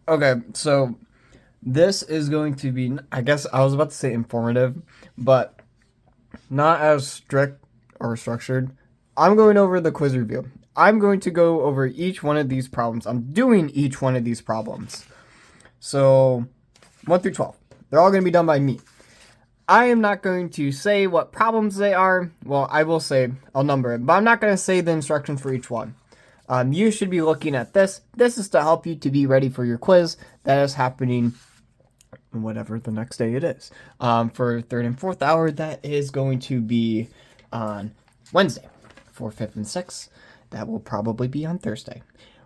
Okay, so this is going to be, I guess I was about to say informative, but not as strict or structured. I'm going over the quiz review. I'm going to go over each one of these problems. I'm doing each one of these problems. So, 1 through 12. They're all going to be done by me. I am not going to say what problems they are. Well, I will say, I'll number it, but I'm not going to say the instructions for each one. You should be looking at this. This is to help you to be ready for your quiz that is happening whatever the next day it is. For third and fourth hour, that is going to be on Wednesday. For fifth and sixth, that will probably be on Thursday.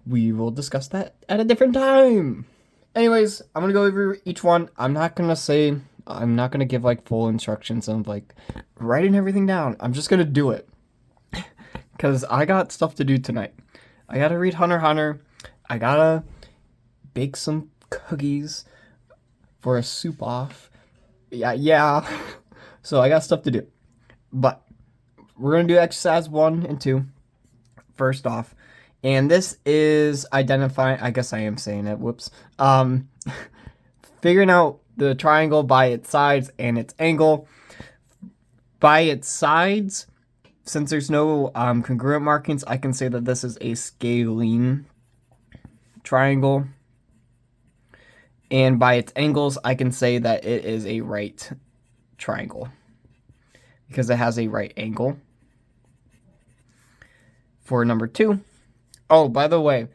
We will discuss that at a different time. Anyways, I'm gonna go over each one. I'm not gonna give like full instructions of like writing everything down. I'm just gonna do it because I got stuff to do tonight. I gotta read Hunter x Hunter. I gotta bake some cookies for a soup off. Yeah. So I got stuff to do. But we're gonna do exercise 1 and 2 first off. And this is identifying, I guess I am saying it, whoops. Figuring out the triangle by its sides and its angle. By its sides, since there's no congruent markings, I can say that this is a scalene triangle. And by its angles, I can say that it is a right triangle because it has a right angle. For number 2, oh, by the way,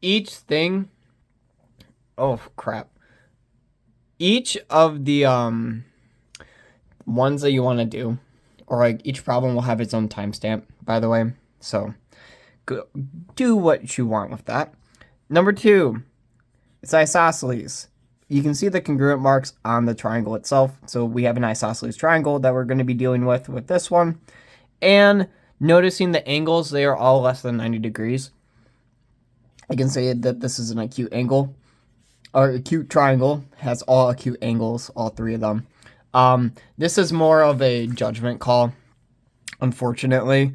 each thing, oh crap, each of the ones that you want to do, or like each problem will have its own timestamp, by the way, so do what you want with that. Number 2, it's isosceles. You can see the congruent marks on the triangle itself. So we have an isosceles triangle that we're going to be dealing with this one. And noticing the angles, they are all less than 90 degrees. I can say that this is an acute angle. Or acute triangle has all acute angles, all 3 of them. This is more of a judgment call, unfortunately.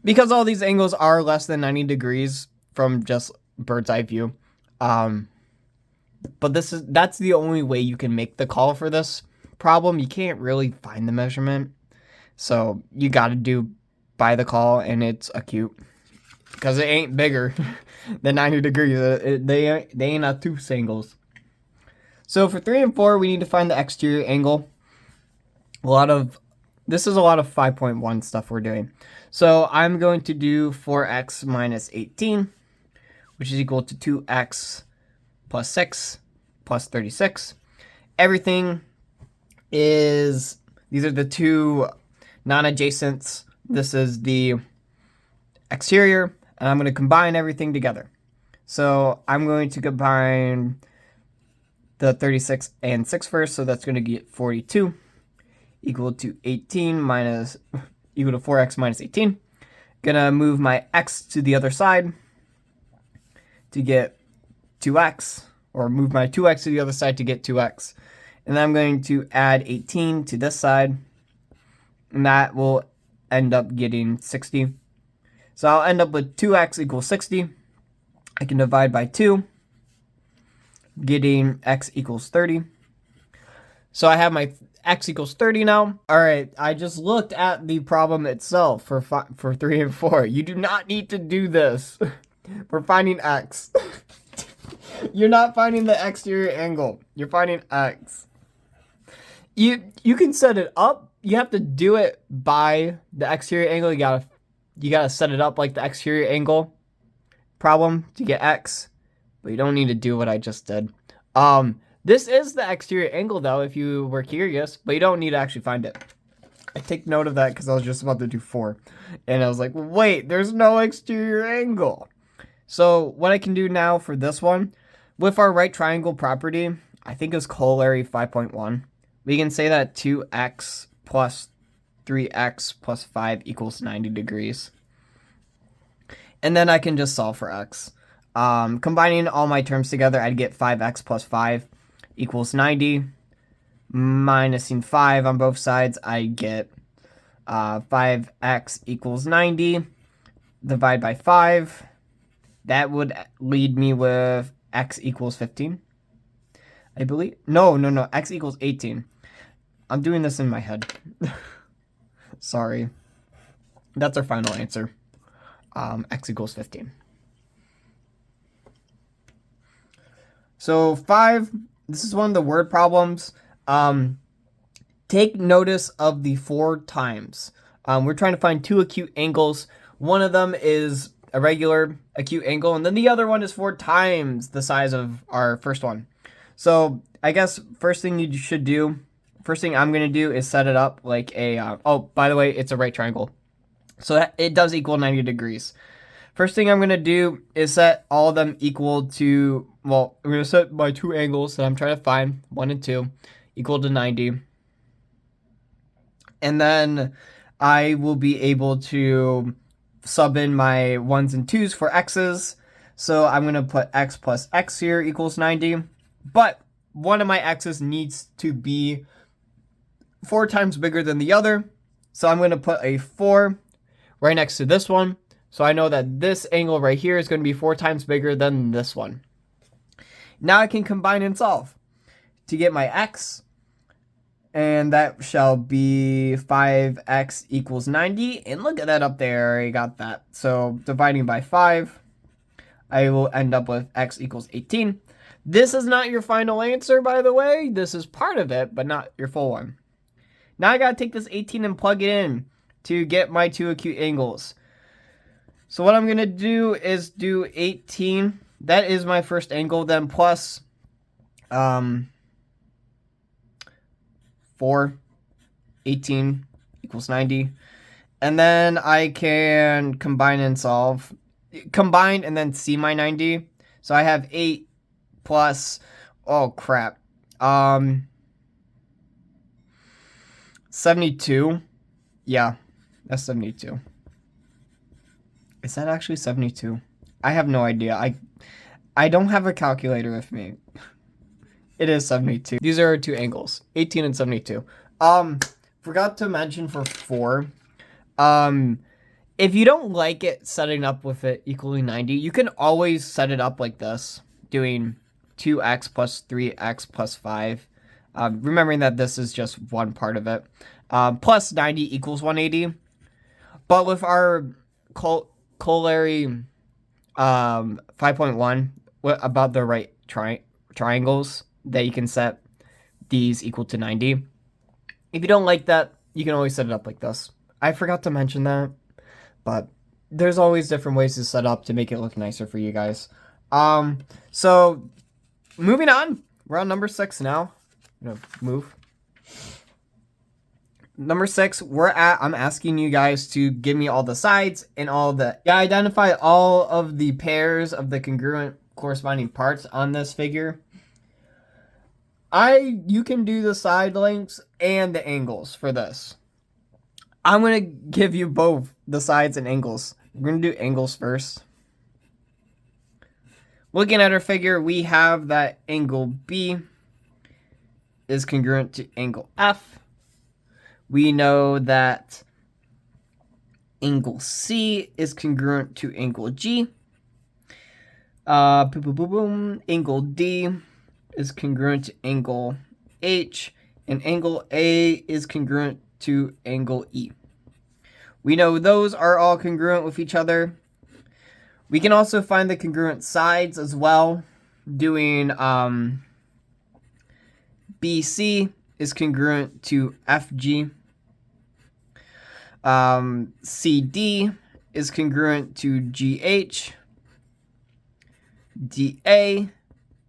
Because all these angles are less than 90 degrees from just bird's eye view. But that's the only way you can make the call for this problem. You can't really find the measurement. So you got to do by the call, and it's acute. Because it ain't bigger than 90 degrees. They ain't obtuse angles. So for 3 and 4, we need to find the exterior angle. This is a lot of 5.1 stuff we're doing. So I'm going to do 4x minus 18, which is equal to 2x plus 6 plus 36. Everything is, these are the 2 non-adjacents. This is the exterior, and I'm going to combine everything together. So I'm going to combine the 36 and 6 first, so that's going to get 42 equal to 18 minus, equal to 4x minus 18. Gonna move my x to the other side to get 2x, or move my 2x to the other side to get 2x. And then I'm going to add 18 to this side, and that will end up getting 60. So I'll end up with 2x equals 60. I can divide by 2, getting x equals 30. So I have my x equals 30 now. All right, I just looked at the problem itself for 3 and 4. You do not need to do this. We're finding x. You're not finding the exterior angle. You're finding x. You can set it up. You have to do it by the exterior angle. You gotta set it up like the exterior angle problem to get x, but you don't need to do what I just did. This is the exterior angle though, if you were curious, but you don't need to actually find it. I take note of that because I was just about to do 4, and I was like, wait, there's no exterior angle. So what I can do now for this one, with our right triangle property, I think it's corollary 5.1. We can say that 2x plus 3x plus 5 equals 90 degrees. And then I can just solve for x. Combining all my terms together, I'd get 5x plus 5 equals 90. Minusing 5 on both sides, I get 5x equals 90. Divide by 5. That would lead me with x equals 15. I believe. No. X equals 18. I'm doing this in my head. Sorry. That's our final answer. X equals 15. So 5, this is one of the word problems. Take notice of the 4 times. We're trying to find 2 acute angles. One of them is a regular acute angle, and then the other one is 4 times the size of our first one. So I guess first thing I'm going to do is set it up like a, oh, by the way, it's a right triangle. So that it does equal 90 degrees. First thing I'm going to do is set all of them equal to, well, I'm going to set my 2 angles that I'm trying to find, 1 and 2, equal to 90. And then I will be able to sub in my 1s and 2s for x's. So I'm going to put x plus x here equals 90. But one of my x's needs to be 4 times bigger than the other. So I'm going to put a 4 right next to this one. So I know that this angle right here is going to be 4 times bigger than this one. Now I can combine and solve to get my x. And that shall be 5x equals 90. And look at that up there. I got that. So dividing by 5, I will end up with x equals 18. This is not your final answer, by the way. This is part of it, but not your full one. Now I got to take this 18 and plug it in to get my 2 acute angles. So what I'm going to do is do 18. That is my first angle. Then plus 4, 18 equals 90. And then I can combine and solve. Combine and then see my 90. So I have 8 plus, oh crap, 72. Yeah, that's 72. Is that actually 72? I have no idea. I don't have a calculator with me. It is 72. These are our 2 angles, 18 and 72. Forgot to mention for 4. If you don't like it setting up with it equally 90, you can always set it up like this, doing 2x plus 3x plus 5. Remembering that this is just one part of it. Plus 90 equals 180. But with our corollary 5.1, what about the right triangles that you can set these equal to 90? If you don't like that, you can always set it up like this. I forgot to mention that, but there's always different ways to set up to make it look nicer for you guys. So moving on, we're on number 6 now. I'm gonna move. Number 6, I'm asking you guys to give me all the sides and identify all of the pairs of the congruent corresponding parts on this figure. You can do the side lengths and the angles for this. I'm going to give you both the sides and angles. We're going to do angles first. Looking at our figure, we have that angle B is congruent to angle F. We know that angle C is congruent to angle G. Angle D is congruent to angle H. And angle A is congruent to angle E. We know those are all congruent with each other. We can also find the congruent sides as well, doing BC is congruent to FG. CD is congruent to GH. DA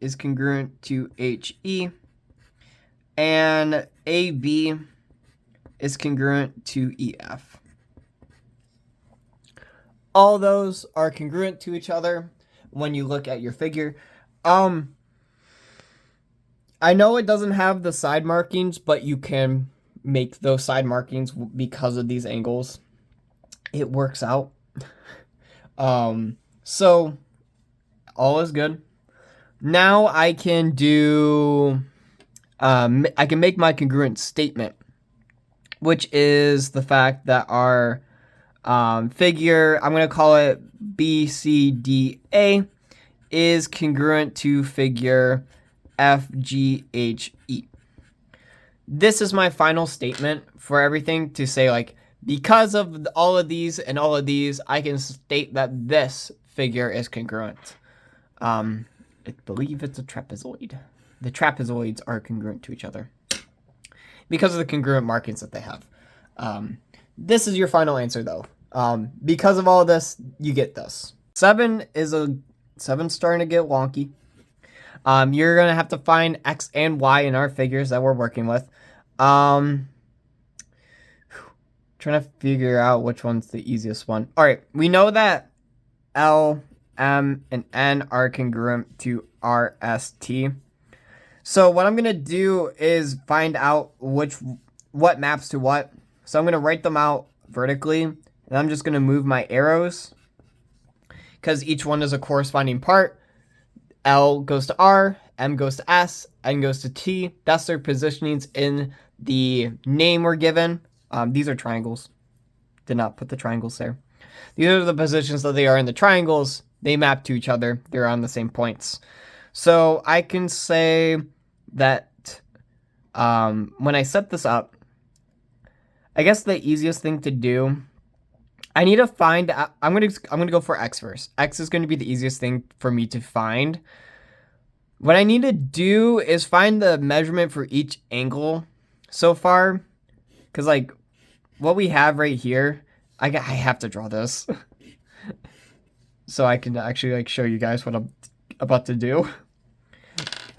is congruent to HE. And AB is congruent to EF. All those are congruent to each other when you look at your figure. I know it doesn't have the side markings, but you can make those side markings because of these angles. It works out. So all is good. Now I can do, I can make my congruent statement, which is the fact that our figure, I'm going to call it BCDA, is congruent to figure FGHE. This is my final statement for everything to say, like, because of all of these and all of these, I can state that this figure is congruent. I believe it's a trapezoid. The trapezoids are congruent to each other because of the congruent markings that they have. This is your final answer, though. Because of all of this, you get this. 7's starting to get wonky. You're going to have to find X and Y in our figures that we're working with. Trying to figure out which one's the easiest one. All right, we know that L, M, and N are congruent to R, S, T. So what I'm going to do is find out what maps to what. So I'm going to write them out vertically, and I'm just going to move my arrows because each one is a corresponding part. L goes to R, M goes to S, N goes to T. That's their positionings in the name we're given. These are triangles. Did not put the triangles there. These are the positions that they are in the triangles. They map to each other. They're on the same points. So I can say that when I set this up, I guess the easiest thing to do, I need to find, I'm gonna go for X first. X is going to be the easiest thing for me to find. What I need to do is find the measurement for each angle so far, because like what we have right here, I have to draw this so I can actually like show you guys what I'm about to do.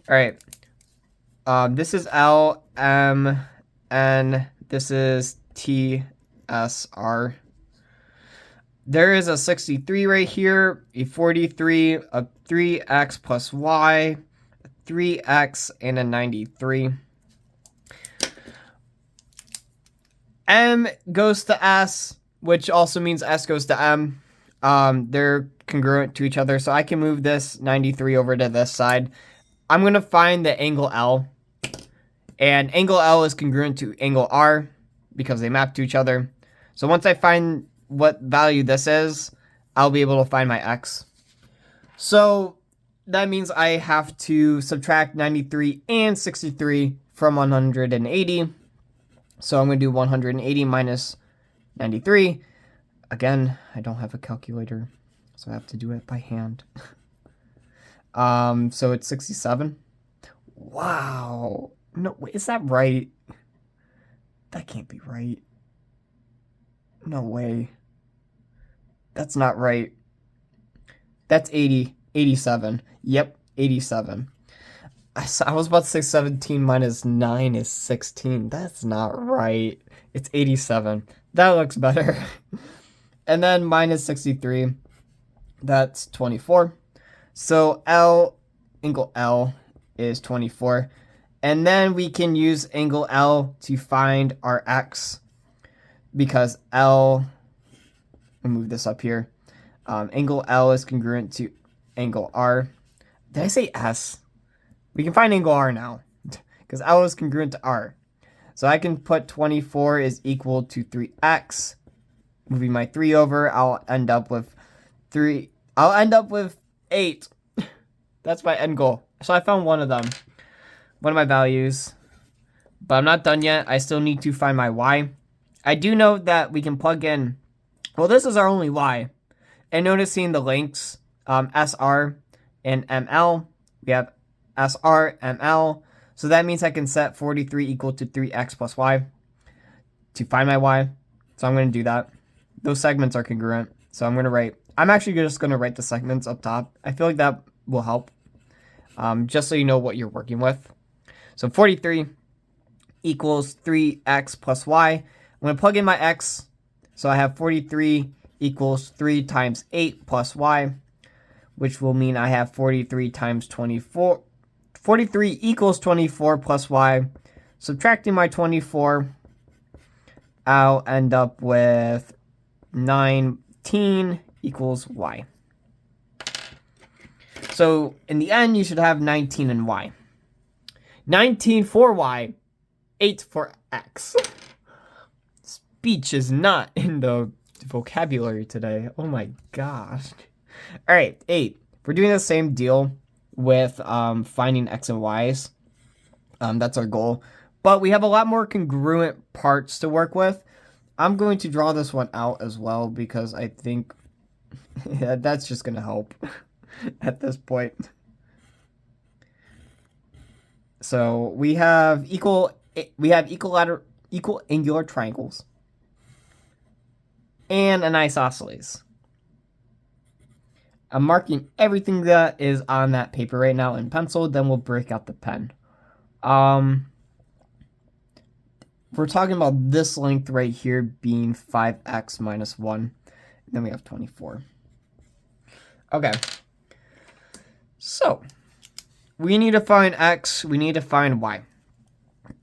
All right, this is L, M, N. This is T, S, R. There is a 63 right here, a 43, a 3x plus y, a 3x, and a 93. M goes to S, which also means S goes to M. They're congruent to each other, so I can move this 93 over to this side. I'm going to find the angle L, and angle L is congruent to angle R because they map to each other. So once I find what value this is, I'll be able to find my X. So that means I have to subtract 93 and 63 from 180. So I'm going to do 180 minus 93. Again, I don't have a calculator, so I have to do it by hand. So it's 67. Wow. No, wait, is that right? That can't be right. No way. That's not right. That's 87. Yep, 87. I was about to say 17 minus 9 is 16. That's not right. It's 87. That looks better. And then minus 63. That's 24. So angle L is 24. And then we can use angle L to find our X. Because L, I'll move this up here. Angle L is congruent to angle R. Did I say S? We can find angle R now because L is congruent to R. So I can put 24 is equal to 3x. Moving my 3 over, I'll end up with 3. I'll end up with 8. That's my end goal. So I found one of them. One of my values. But I'm not done yet. I still need to find my Y. I do know that we can plug in. Well, this is our only Y. And noticing the links, SR and ML. We have SR, ML. So that means I can set 43 equal to 3x plus y to find my y. So I'm going to do that. Those segments are congruent. So I'm actually just going to write the segments up top. I feel like that will help. Just so you know what you're working with. So 43 equals 3x plus y. I'm going to plug in my x. So I have 43 equals 3 times 8 plus y, which will mean I have 43 times 24. 43 equals 24 plus y. Subtracting my 24, I'll end up with 19 equals y. So in the end, you should have 19 and y. 19 for y, 8 for x. Speech is not in the vocabulary today. Oh my gosh. All right, 8. We're doing the same deal with finding x and y's. That's our goal. But we have a lot more congruent parts to work with. I'm going to draw this one out as well because I think that's just going to help at this point. So we have equal angular triangles and an isosceles. I'm marking everything that is on that paper right now in pencil, then we'll break out the pen. We're talking about this length right here being 5x minus 1. Then we have 24. Okay. So, we need to find x, we need to find y.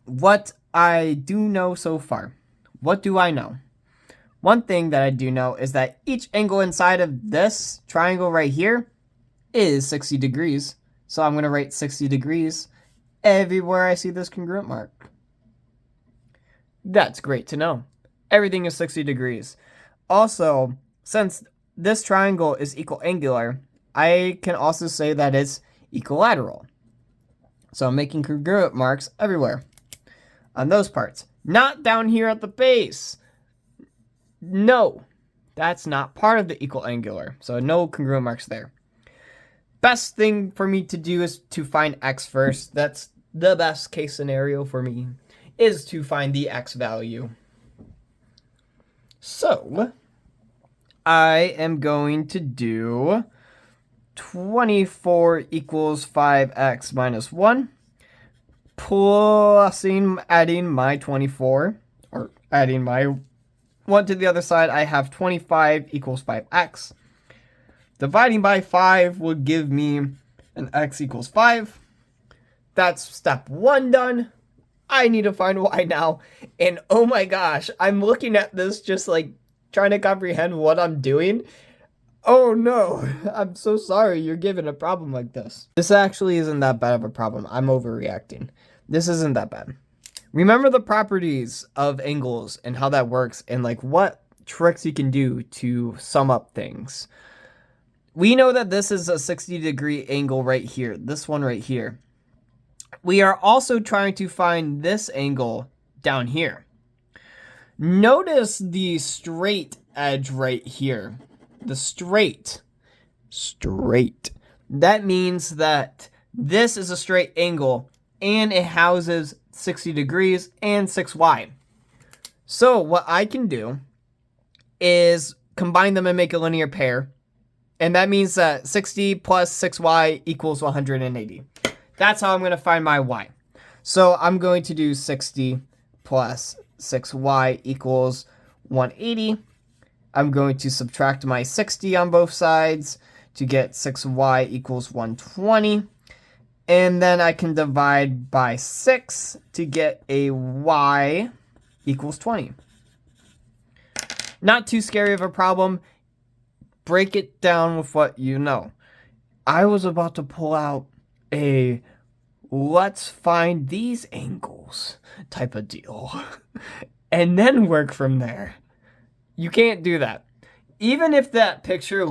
What I do know so far. What do I know? One thing that I do know is that each angle inside of this triangle right here is 60 degrees. So I'm going to write 60 degrees everywhere I see this congruent mark. That's great to know. Everything is 60 degrees. Also, since this triangle is equiangular, I can also say that it's equilateral. So I'm making congruent marks everywhere on those parts. Not down here at the base. No, that's not part of the equiangular. So no congruent marks there. Best thing for me to do is to find x first. That's the best case scenario for me, is to find the x value. So I am going to do 24 equals 5x minus 1, adding my 24, or adding my 1 to the other side. I have 25 equals 5x. Dividing by 5 would give me an x equals 5. That's step 1 done. I need to find y now. And oh my gosh, I'm looking at this just like trying to comprehend what I'm doing. Oh no, I'm so sorry you're given a problem like this. This actually isn't that bad of a problem. I'm overreacting. This isn't that bad. Remember the properties of angles and how that works and like what tricks you can do to sum up things. We know that this is a 60-degree angle right here. This one right here. We are also trying to find this angle down here. Notice the straight edge right here. The straight. That means that this is a straight angle and it houses 60 degrees and 6y. So what I can do is combine them and make a linear pair. And that means that 60 plus 6y equals 180. That's how I'm going to find my y. So I'm going to do 60 plus 6y equals 180. I'm going to subtract my 60 on both sides to get 6y equals 120. And then I can divide by 6 to get a y equals 20. Not too scary of a problem. Break it down with what you know. I was about to pull out a let's find these angles type of deal and then work from there. You can't do that. Even if that picture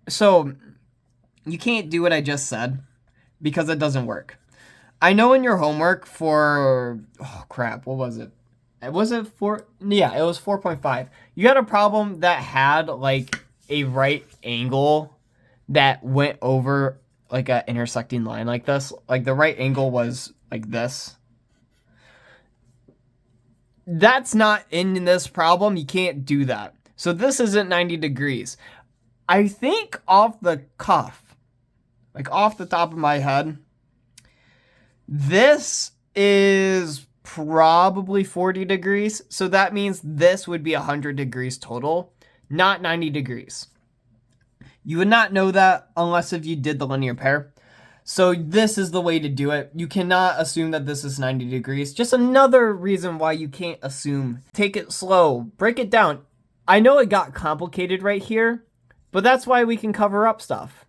so you can't do what I just said because it doesn't work. I know in your homework for, oh crap, what was it? Was it 4? Yeah, it was 4.5. You had a problem that had like a right angle that went over like an intersecting line like this. Like the right angle was like this. That's not in this problem. You can't do that. So this isn't 90 degrees. I think off the cuff, like off the top of my head, this is probably 40 degrees. So that means this would be 100 degrees total, not 90 degrees. You would not know that unless if you did the linear pair. So this is the way to do it. You cannot assume that this is 90 degrees. Just another reason why you can't assume. Take it slow. Break it down. I know it got complicated right here, but that's why we can cover up stuff.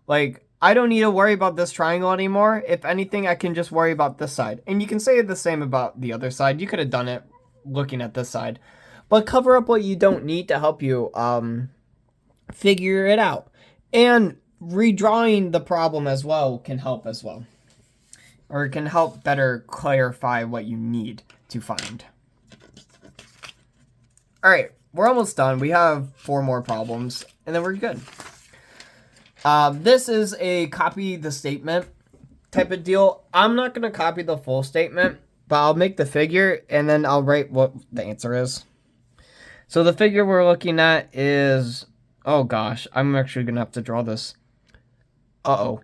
Like, I don't need to worry about this triangle anymore. If anything, I can just worry about this side. And you can say the same about the other side. You could have done it looking at this side. But cover up what you don't need to help you figure it out. And redrawing the problem as well can help as well. Or it can help better clarify what you need to find. All right, we're almost done. We have 4 more problems, and then we're good. This is a copy the statement type of deal. I'm not going to copy the full statement, but I'll make the figure, and then I'll write what the answer is. So the figure we're looking at is... Oh, gosh. I'm actually going to have to draw this. Uh-oh.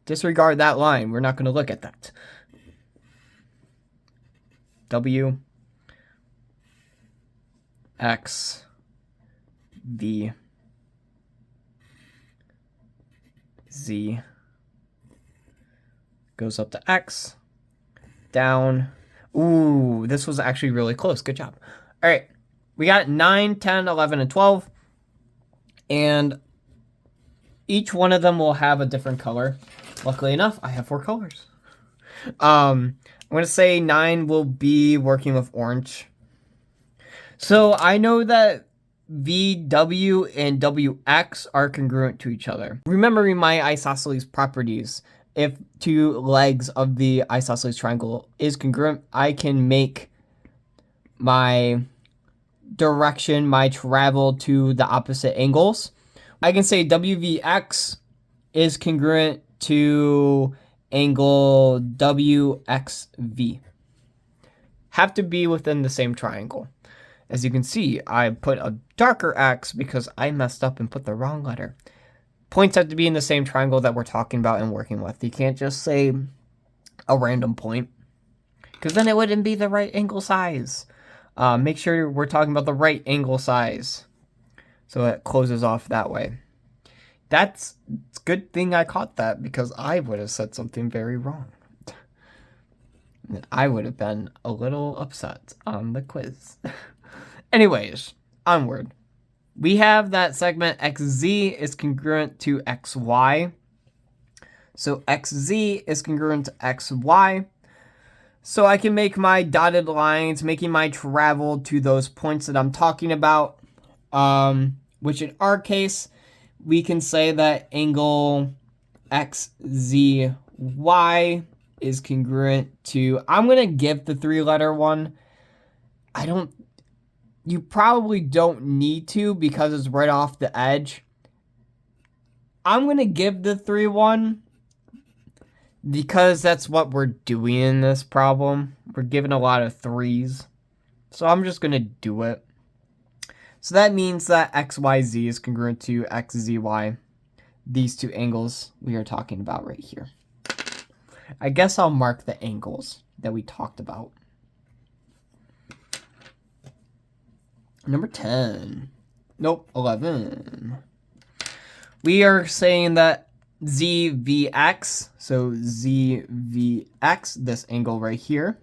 Disregard that line. We're not going to look at that. W X V Z goes up to X, down. Ooh, this was actually really close. Good job. All right. We got 9, 10, 11, and 12. And each one of them will have a different color. Luckily enough, I have 4 colors. I'm going to say 9 will be working with orange. So I know that VW and WX are congruent to each other. Remembering my isosceles properties, if 2 legs of the isosceles triangle is congruent, I can make my direction, my travel to the opposite angles. I can say WVX is congruent to angle WXV. Have to be within the same triangle. As you can see, I put a darker X because I messed up and put the wrong letter. Points have to be in the same triangle that we're talking about and working with. You can't just say a random point, because then it wouldn't be the right angle size. Make sure we're talking about the right angle size, so it closes off that way. It's a good thing I caught that, because I would have said something very wrong. I would have been a little upset on the quiz. Anyways, onward. We have that segment XZ is congruent to XY. So XZ is congruent to XY. So I can make my dotted lines, making my travel to those points that I'm talking about. Which in our case, we can say that angle XZY is congruent to... I'm going to give the 3-letter one. You probably don't need to, because it's right off the edge. I'm going to give the 3 one, because that's what we're doing in this problem. We're given a lot of 3s. So I'm just going to do it. So that means that XYZ is congruent to XZY. These 2 angles we are talking about right here. I guess I'll mark the angles that we talked about. Number 10. Nope, 11. We are saying that ZVX, so ZVX, this angle right here,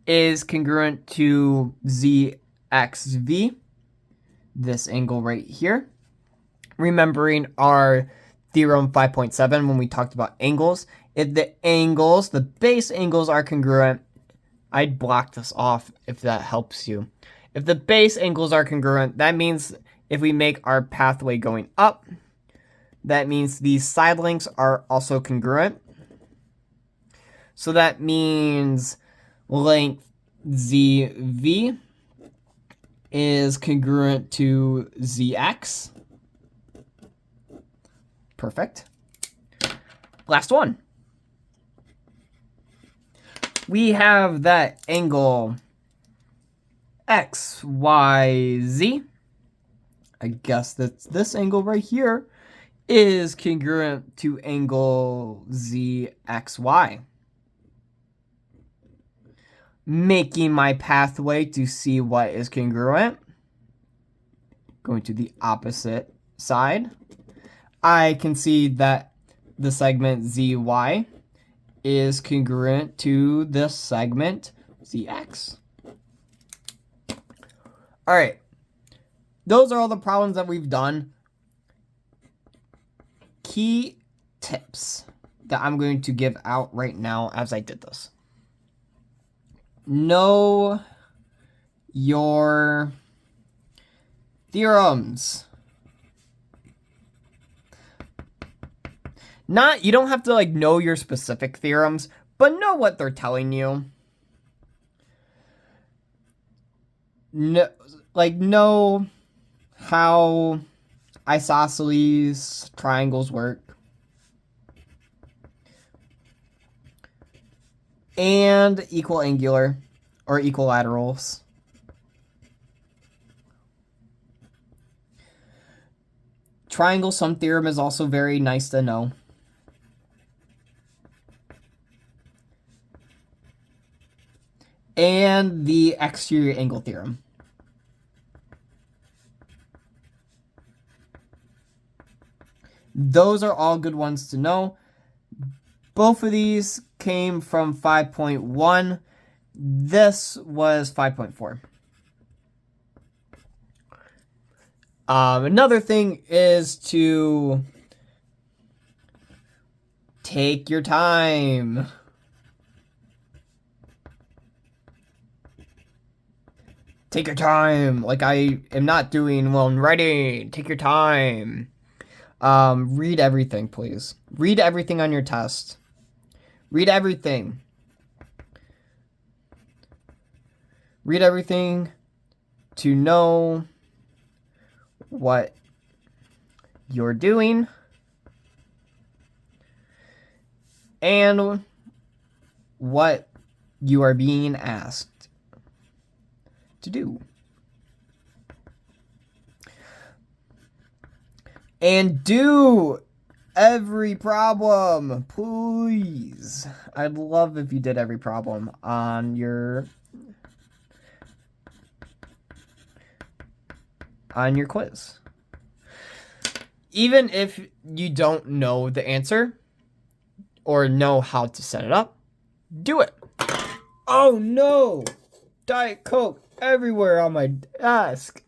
is congruent to ZXV, this angle right here. Remembering our theorem 5.7 when we talked about angles, if the base angles are congruent, I'd block this off if that helps you. If the base angles are congruent, that means if we make our pathway going up, that means these side lengths are also congruent. So that means length ZV is congruent to ZX. Perfect. Last one. We have that angle XYZ. I guess that's this angle right here is congruent to angle ZXY. Making my pathway to see what is congruent. Going to the opposite side. I can see that the segment ZY is congruent to this segment ZX. All right. Those are all the problems that we've done. Key tips that I'm going to give out right now as I did this. Know your Theorems. You don't have to like know your specific theorems, but know what they're telling you. Know how isosceles triangles work. And equal angular or equilaterals. Triangle sum theorem is also very nice to know. And the exterior angle theorem. Those are all good ones to know. Both of these came from 5.1. This was 5.4. Another thing is to take your time. Take your time, like I am not doing while I'm writing. Take your time. Read everything, please. Read everything on your test. Read everything. Read everything to know what you're doing and what you are being asked to do. And do every problem, please. I'd love if you did every problem on your quiz. Even if you don't know the answer or know how to set it up, do it. Oh no! Diet Coke everywhere on my desk.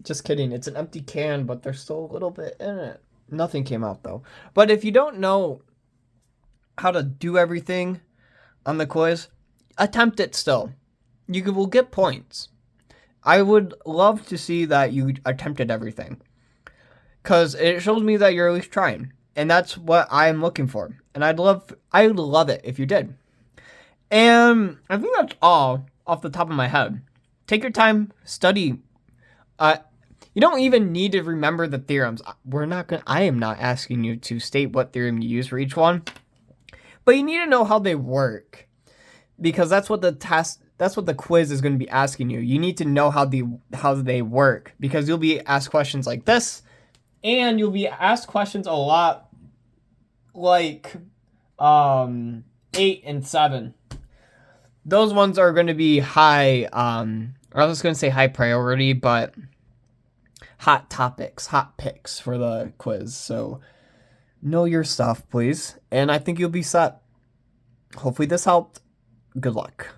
Just kidding. It's an empty can, but there's still a little bit in it. Nothing came out though. But if you don't know how to do everything on the quiz, attempt it still. You will get points. I would love to see that you attempted everything, because it shows me that you're at least trying, and that's what I'm looking for. And I'd love it if you did. And I think that's all off the top of my head. Take your time, study. You don't even need to remember the theorems. I am not asking you to state what theorem you use for each one, but you need to know how they work, because that's what the quiz is going to be asking you. You need to know how they work, because you'll be asked questions like this, and you'll be asked questions a lot like 8 and 7. Those ones are going to be high, or I was going to say high priority, but hot topics, hot picks for the quiz. So know your stuff, please. And I think you'll be set. Hopefully this helped. Good luck.